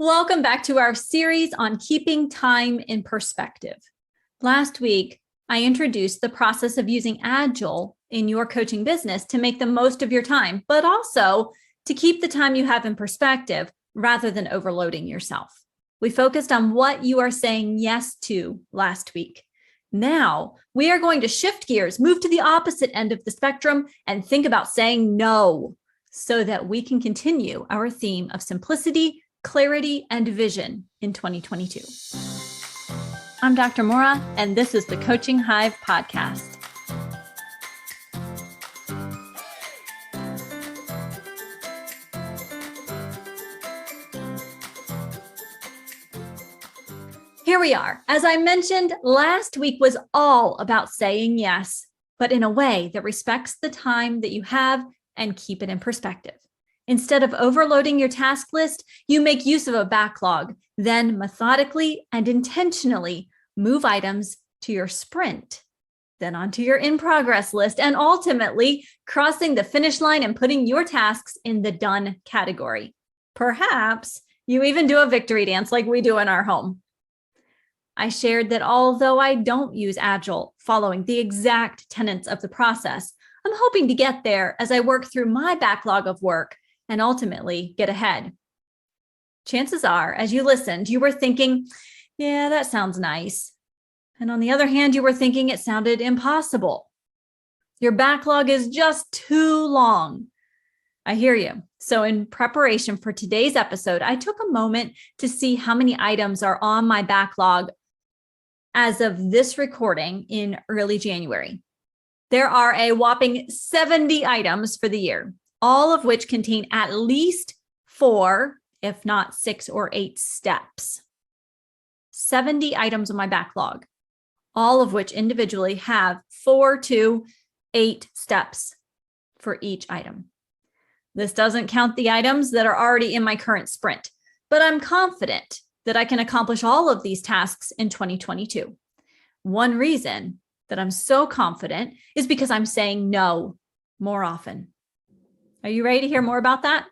Welcome back to our series on keeping time in perspective. Last week, I introduced the process of using Agile in your coaching business to make the most of your time, but also to keep the time you have in perspective rather than overloading yourself. We focused on what you are saying yes to last week. Now, we are going to shift gears, move to the opposite end of the spectrum, and think about saying no so that we can continue our theme of simplicity, clarity, and vision in 2022. I'm Dr. Mora, and this is the Coaching Hive podcast. Here we are. As I mentioned, last week was all about saying yes, but in a way that respects the time that you have and keep it in perspective. Instead of overloading your task list, you make use of a backlog, then methodically and intentionally move items to your sprint, then onto your in-progress list, and ultimately crossing the finish line and putting your tasks in the done category. Perhaps you even do a victory dance like we do in our home. I shared that although I don't use Agile following the exact tenets of the process, I'm hoping to get there as I work through my backlog of work and ultimately get ahead. Chances are, as you listened, you were thinking, yeah, that sounds nice. And on the other hand, you were thinking it sounded impossible. Your backlog is just too long. I hear you. So in preparation for today's episode, I took a moment to see how many items are on my backlog as of this recording in early January. There are a whopping 70 items for the year, all of which contain at least 4, if not 6 or 8 steps. 70 items on my backlog, all of which individually have 4 to 8 steps for each item. This doesn't count the items that are already in my current sprint, but I'm confident that I can accomplish all of these tasks in 2022. One reason that I'm so confident is because I'm saying no more often. Are you ready to hear more about that?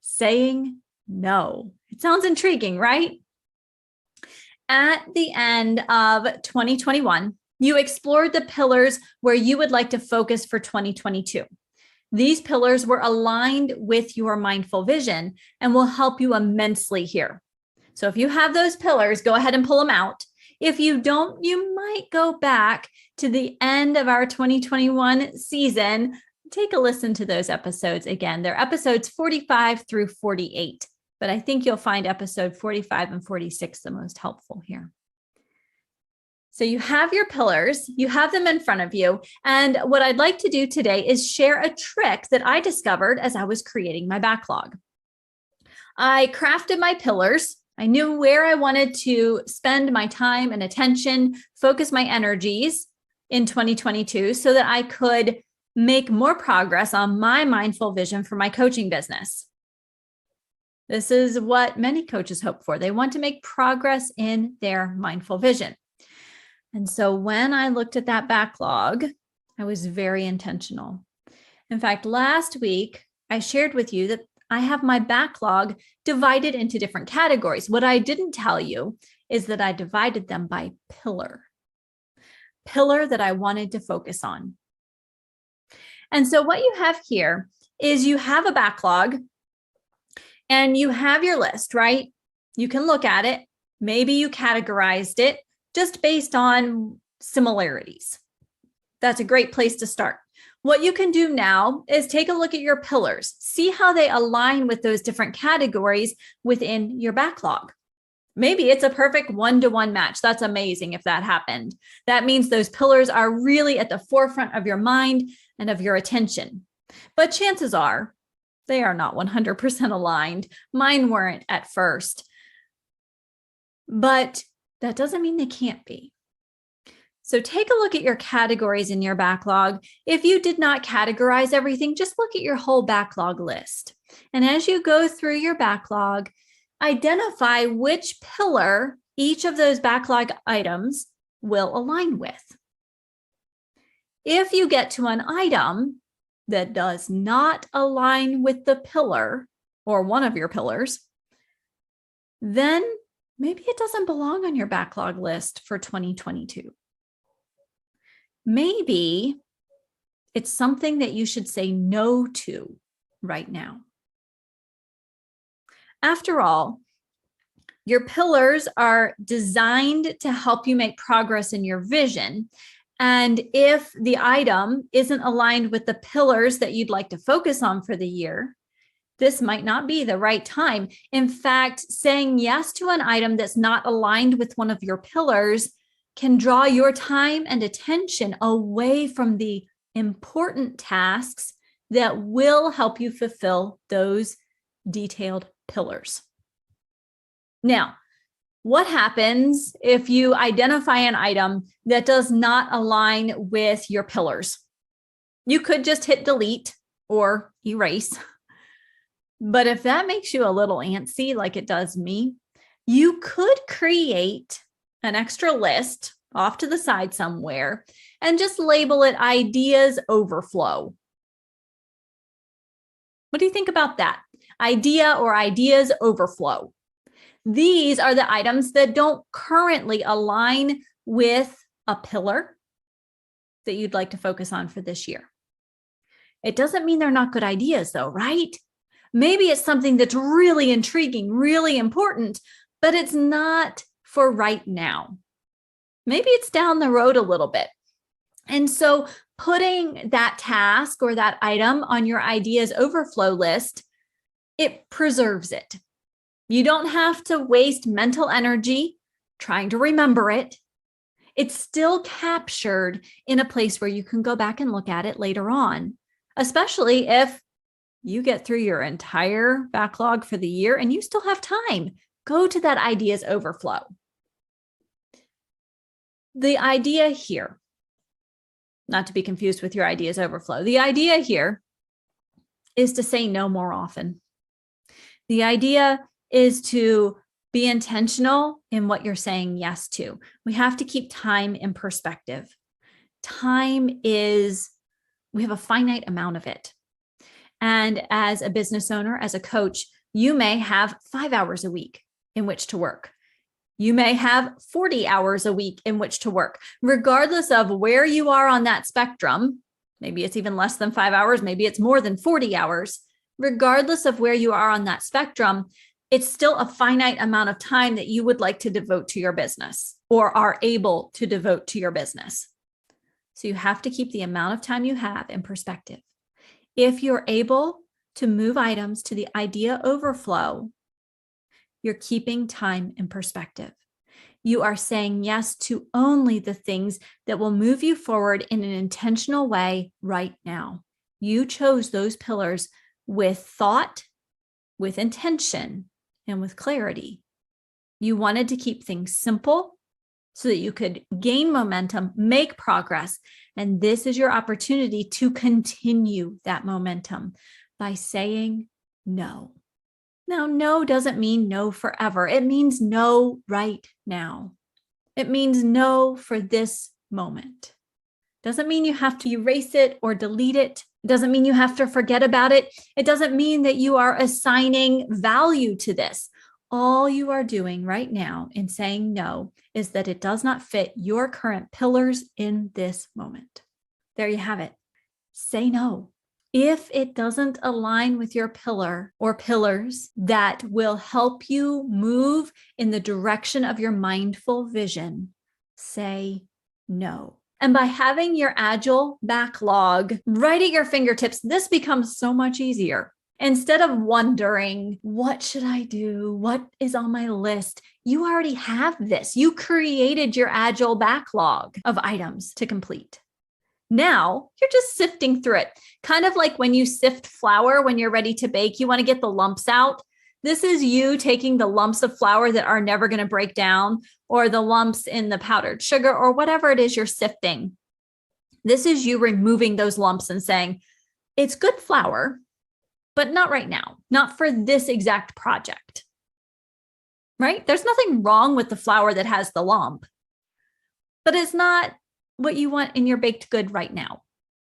Saying no. It sounds intriguing, right? At the end of 2021, you explored the pillars where you would like to focus for 2022. These pillars were aligned with your mindful vision and will help you immensely here. So if you have those pillars, go ahead and pull them out. If you don't, you might go back to the end of our 2021 season. Take a listen to those episodes again. They're episodes 45 through 48, but I think you'll find episode 45 and 46 the most helpful here. So you have your pillars, you have them in front of you. And what I'd like to do today is share a trick that I discovered as I was creating my backlog. I crafted my pillars. I knew where I wanted to spend my time and attention, focus my energies in 2022 so that I could make more progress on my mindful vision for my coaching business. This is what many coaches hope for. They want to make progress in their mindful vision. And so when I looked at that backlog, I was very intentional. In fact, last week, I shared with you that I have my backlog divided into different categories. What I didn't tell you is that I divided them by pillar that I wanted to focus on. And so what you have here is you have a backlog and you have your list, right? You can look at it. Maybe you categorized it just based on similarities. That's a great place to start. What you can do now is take a look at your pillars, see how they align with those different categories within your backlog. Maybe it's a perfect 1-to-1 match. That's amazing if that happened. That means those pillars are really at the forefront of your mind and of your attention. But chances are they are not 100% aligned. Mine weren't at first. But that doesn't mean they can't be. So take a look at your categories in your backlog. If you did not categorize everything, just look at your whole backlog list. And as you go through your backlog, identify which pillar each of those backlog items will align with. If you get to an item that does not align with the pillar or one of your pillars, then maybe it doesn't belong on your backlog list for 2022. Maybe it's something that you should say no to right now. After all, your pillars are designed to help you make progress in your vision. And if the item isn't aligned with the pillars that you'd like to focus on for the year, this might not be the right time. In fact, saying yes to an item that's not aligned with one of your pillars can draw your time and attention away from the important tasks that will help you fulfill those detailed pillars. Now, what happens if you identify an item that does not align with your pillars? You could just hit delete or erase. But if that makes you a little antsy, like it does me, you could create an extra list off to the side somewhere and just label it Ideas Overflow. What do you think about that? Idea or Ideas Overflow. These are the items that don't currently align with a pillar that you'd like to focus on for this year. It doesn't mean they're not good ideas though, right? Maybe it's something that's really intriguing, really important, but it's not for right now. Maybe it's down the road a little bit. And so putting that task or that item on your Ideas Overflow list, it preserves it. You don't have to waste mental energy trying to remember it. It's still captured in a place where you can go back and look at it later on, especially if you get through your entire backlog for the year and you still have time. Go to that Ideas Overflow. The idea here, not to be confused with your Ideas Overflow, the idea here is to say no more often. The idea is to be intentional in what you're saying yes to. We have to keep time in perspective. Time is, we have a finite amount of it. And as a business owner, as a coach, you may have 5 hours a week in which to work. You may have 40 hours a week in which to work. Regardless of where you are on that spectrum, maybe it's even less than 5 hours, maybe it's more than 40 hours. Regardless of where you are on that spectrum, it's still a finite amount of time that you would like to devote to your business or are able to devote to your business. So you have to keep the amount of time you have in perspective. If you're able to move items to the Idea Overflow, you're keeping time in perspective. You are saying yes to only the things that will move you forward in an intentional way right now. You chose those pillars with thought, with intention, and with clarity. You wanted to keep things simple so that you could gain momentum, make progress. And this is your opportunity to continue that momentum by saying no. Now, no doesn't mean no forever. It means no right now. It means no for this moment. Doesn't mean you have to erase it or delete it. It doesn't mean you have to forget about it. It doesn't mean that you are assigning value to this. All you are doing right now in saying no is that it does not fit your current pillars in this moment. There you have it. Say no. If it doesn't align with your pillar or pillars that will help you move in the direction of your mindful vision, say no. And by having your Agile backlog right at your fingertips, this becomes so much easier. Instead of wondering, what should I do? What is on my list? You already have this. You created your Agile backlog of items to complete. Now you're just sifting through it. Kind of like when you sift flour when you're ready to bake, you want to get the lumps out. This is you taking the lumps of flour that are never going to break down, or the lumps in the powdered sugar, or whatever it is you're sifting. This is you removing those lumps and saying, it's good flour, but not right now, not for this exact project, right? There's nothing wrong with the flour that has the lump, but it's not what you want in your baked good right now.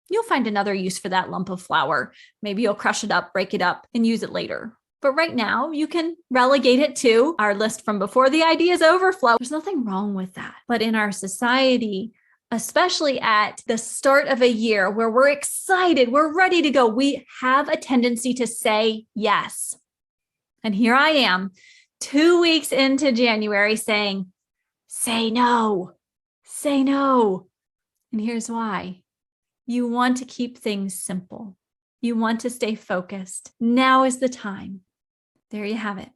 You'll find another use for that lump of flour. Maybe you'll crush it up, break it up, and use it later. But right now, you can relegate it to our list from before the ideas overflow. There's nothing wrong with that. But in our society, especially at the start of a year where we're excited, we're ready to go, we have a tendency to say yes. And here I am, 2 weeks into January saying, say no, say no. And here's why. You want to keep things simple. You want to stay focused. Now is the time. There you have it.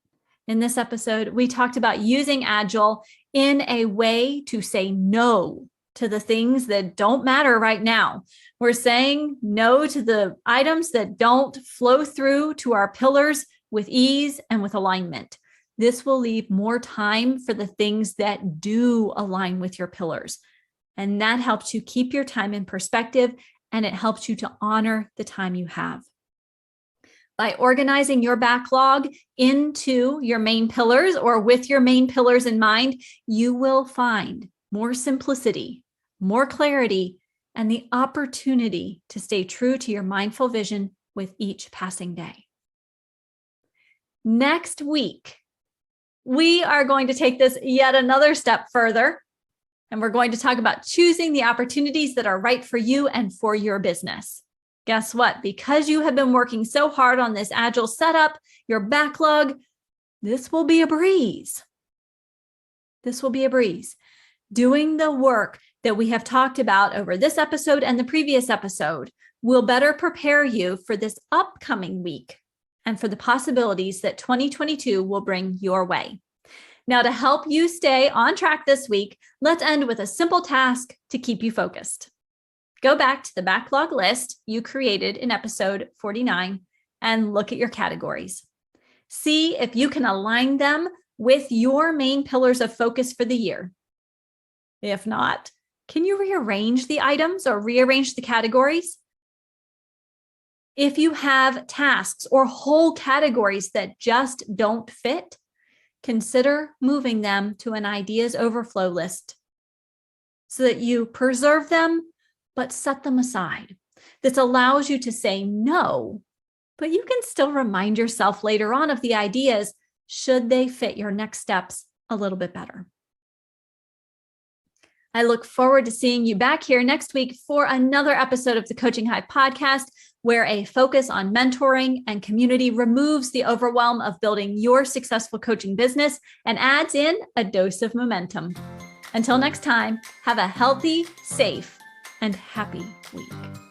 In this episode, we talked about using Agile in a way to say no to the things that don't matter right now. We're saying no to the items that don't flow through to our pillars with ease and with alignment. This will leave more time for the things that do align with your pillars. And that helps you keep your time in perspective, and it helps you to honor the time you have. By organizing your backlog into your main pillars or with your main pillars in mind, you will find more simplicity, more clarity, and the opportunity to stay true to your mindful vision with each passing day. Next week, we are going to take this yet another step further, and we're going to talk about choosing the opportunities that are right for you and for your business. Guess what? Because you have been working so hard on this Agile setup, your backlog, this will be a breeze. This will be a breeze. Doing the work that we have talked about over this episode and the previous episode will better prepare you for this upcoming week and for the possibilities that 2022 will bring your way. Now, to help you stay on track this week, let's end with a simple task to keep you focused. Go back to the backlog list you created in episode 49 and look at your categories. See if you can align them with your main pillars of focus for the year. If not, can you rearrange the items or rearrange the categories? If you have tasks or whole categories that just don't fit, consider moving them to an ideas overflow list so that you preserve them, but set them aside. This allows you to say no, but you can still remind yourself later on of the ideas should they fit your next steps a little bit better. I look forward to seeing you back here next week for another episode of the Coaching Hive podcast, where a focus on mentoring and community removes the overwhelm of building your successful coaching business and adds in a dose of momentum. Until next time, have a healthy, safe, and happy week.